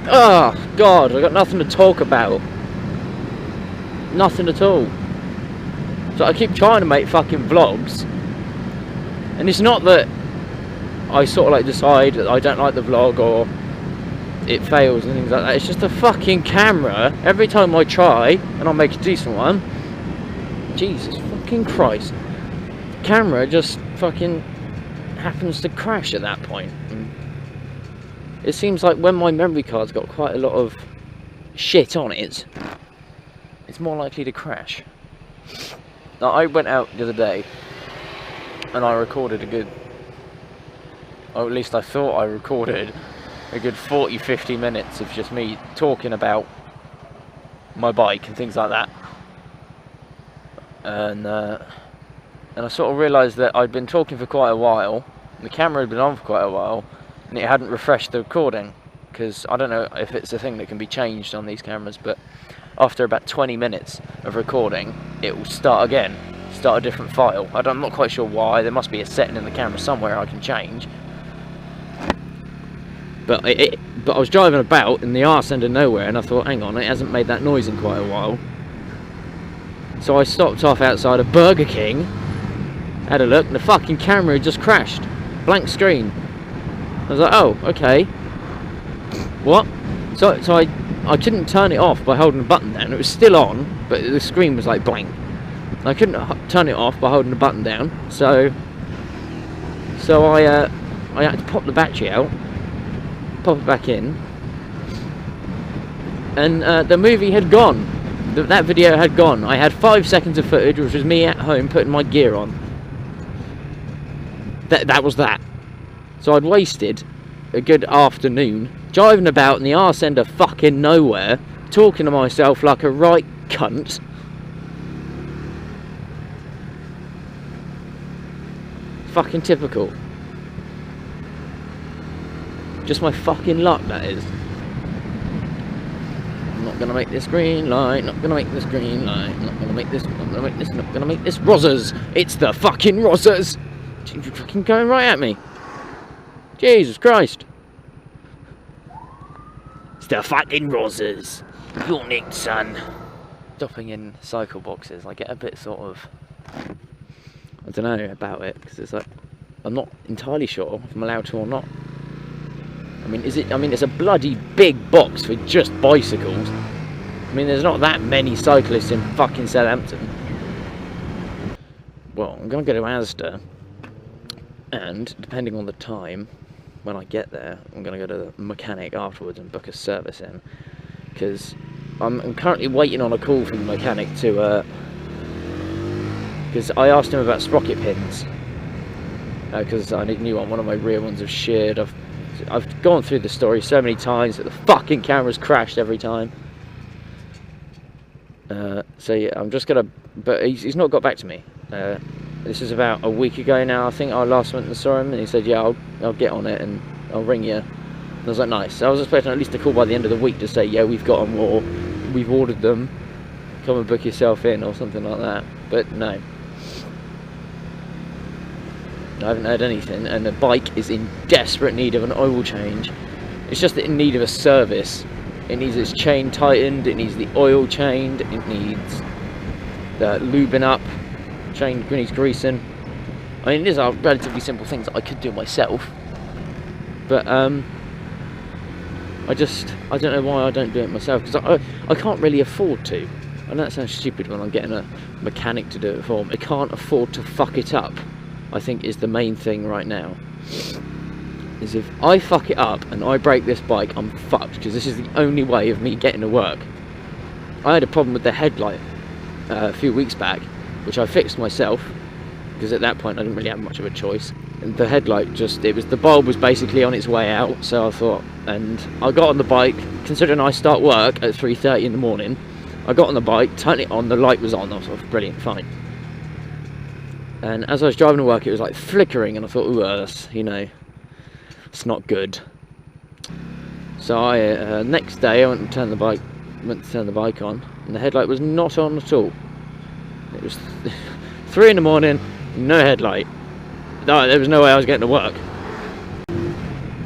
Oh God, I got nothing to talk about. Nothing at all. So I keep trying to make fucking vlogs, and it's not that I sort of like decide that I don't like the vlog or it fails and things like that. It's just the fucking camera. Every time I try and I'll make a decent one, Jesus fucking Christ, the camera just fucking happens to crash at that point. And it seems like when my memory card's got quite a lot of shit on it, it's more likely to crash. Now, I went out the other day and I recorded a good, or at least I thought I recorded a good 40-50 minutes of just me talking about my bike and things like that. And I sort of realised that I'd been talking for quite a while, and the camera had been on for quite a while, and it hadn't refreshed the recording, because I don't know if it's a thing that can be changed on these cameras, but after about 20 minutes of recording, it will start again, start a different file. I'm not quite sure why. There must be a setting in the camera somewhere I can change. But I was driving about in the arse end of nowhere, and I thought, hang on, it hasn't made that noise in quite a while. So I stopped off outside a Burger King, had a look, and the fucking camera had just crashed. Blank screen. I was like, oh, okay. What? So I couldn't turn it off by holding the button down. It was still on, but the screen was like blank. I couldn't turn it off by holding the button down. So I had to pop the battery out, pop it back in, and the movie had gone. That video had gone. I had 5 seconds of footage, which was me at home putting my gear on. That was that. So I'd wasted a good afternoon driving about in the arse end of fucking nowhere, talking to myself like a right cunt. Fucking typical. Just my fucking luck, that is. I'm not gonna make this green light, not gonna make this green light, not gonna make this, not gonna make this, not gonna make this Rozzers. It's the fucking Rozzers! You're fucking going right at me. Jesus Christ. It's the fucking Rozzers. You're nicked, son. Stopping in cycle boxes, I get a bit sort of, I don't know about it, because it's like, I'm not entirely sure if I'm allowed to or not. I mean, it's a bloody big box for just bicycles. I mean, there's not that many cyclists in fucking Southampton. Well, I'm gonna go to Asda, and depending on the time when I get there, I'm gonna go to the mechanic afterwards and book a service in, because I'm currently waiting on a call from the mechanic to, because I asked him about sprocket pins, because I knew one of my rear ones have sheared. I've gone through the story so many times that the fucking camera's crashed every time. So yeah, I'm just gonna, but he's not got back to me. This is about a week ago now, I think. I last went and saw him, and he said, yeah, I'll get on it and I'll ring you. And I was like, nice. So I was expecting at least a call by the end of the week to say, yeah, we've got them, or we've ordered them, come and book yourself in, or something like that. But no, I haven't heard anything, and the bike is in desperate need of an oil change. It's just in need of a service. It needs its chain tightened, it needs the oil changed, it needs the lubing up, chain needs greasing. I mean, these are relatively simple things that I could do myself, but I don't know why I don't do it myself, because I can't really afford to. I know that sounds stupid when I'm getting a mechanic to do it for me. I can't afford to fuck it up, I think, is the main thing right now. Is if I fuck it up and I break this bike, I'm fucked, because this is the only way of me getting to work. I had a problem with the headlight a few weeks back, which I fixed myself, because at that point I didn't really have much of a choice. And the headlight the bulb was basically on its way out, so I thought, and I got on the bike, considering I start work at 3:30 in the morning, I got on the bike, turned it on, the light was on, I was like, brilliant, fine. And as I was driving to work, it was like flickering, and I thought, ooh, that's, you know, it's not good. So I next day I went to turn the bike on, and the headlight was not on at all. It was 3 in the morning, no headlight. No, there was no way I was getting to work.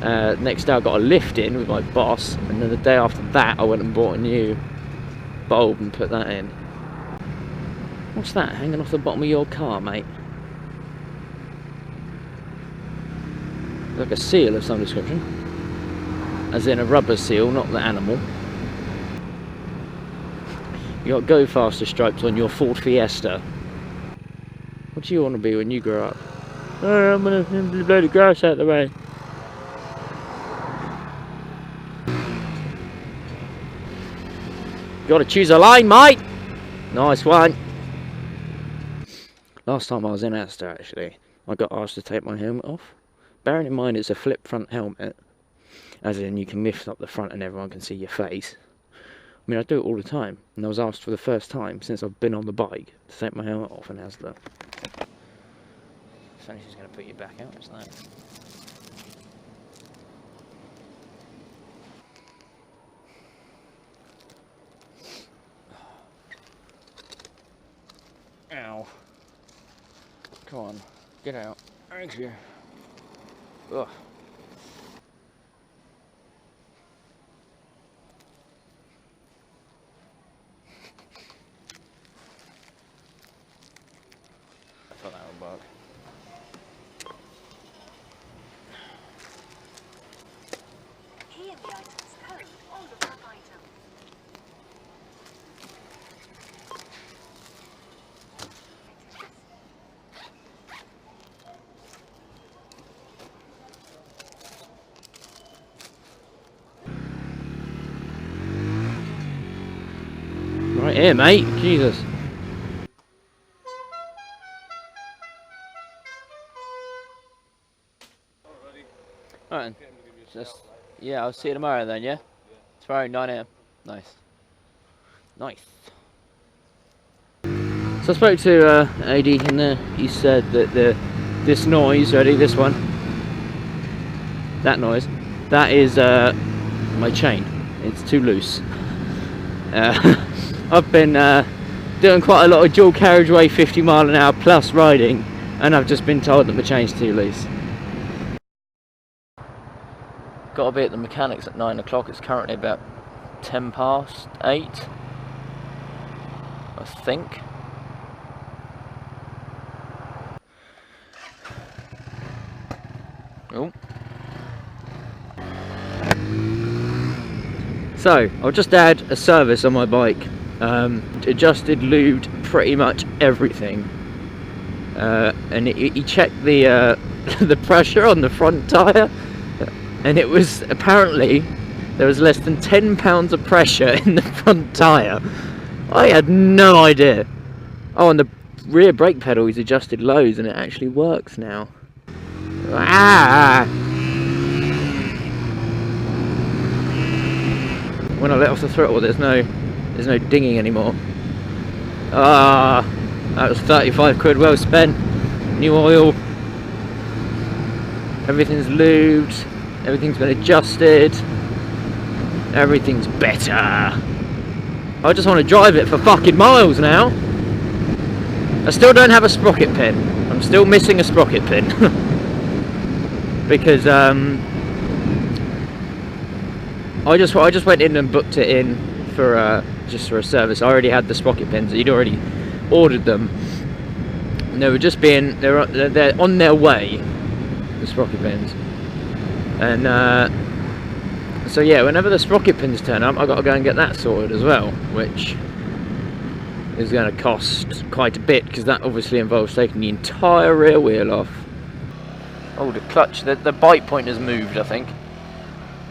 Next day I got a lift in with my boss, and then the day after that I went and bought a new bulb and put that in. What's that hanging off the bottom of your car, mate? Like a seal of some description. As in a rubber seal, not the animal. You got Go Faster stripes on your Ford Fiesta. What do you want to be when you grow up? Oh, I'm gonna blow the grass out of the way. You gotta choose a line, mate! Nice one. Last time I was in Astor, actually, I got asked to take my helmet off. Bearing in mind it's a flip front helmet, as in you can lift up the front and everyone can see your face. I mean, I do it all the time, and I was asked for the first time since I've been on the bike to take my helmet off in Asda. Funny she's going to put you back out, isn't that? Ow. Come on, get out. Thank you. Ugh. I thought that would work. Key in the item's code or look up item. Right here, mate. Jesus. Right. Just, yeah, I'll see you tomorrow then, yeah? Tomorrow, 9 AM. Nice. Nice. So I spoke to AD in there. He said that this noise, ready, this one, that noise, that is my chain. It's too loose. I've been doing quite a lot of dual carriageway 50-mile-an-hour plus riding, and I've just been told that my chain's too loose. Got to be at the mechanics at 9 o'clock. It's currently about 10 past 8, I think. Oh. So, I've just had a service on my bike. Adjusted, lubed, pretty much everything. And he checked the the pressure on the front tyre, and it was apparently there was less than 10 pounds of pressure in the front tyre. I had no idea. Oh, and the rear brake pedal is adjusted lows, and it actually works now. Ah! When I let off the throttle, there's no dinging anymore. Ah, that was 35 quid well spent. New oil. Everything's lubed. Everything's been adjusted. Everything's better. I just want to drive it for fucking miles now. I still don't have a sprocket pin. I'm still missing a sprocket pin. Because I just went in and booked it in for just for a service. I already had the sprocket pins. He'd already ordered them, and they were just being they're on their way, the sprocket pins. And so yeah, whenever the sprocket pins turn up, I've got to go and get that sorted as well, which is going to cost quite a bit, because that obviously involves taking the entire rear wheel off. Oh, the clutch, the bite point has moved, I think.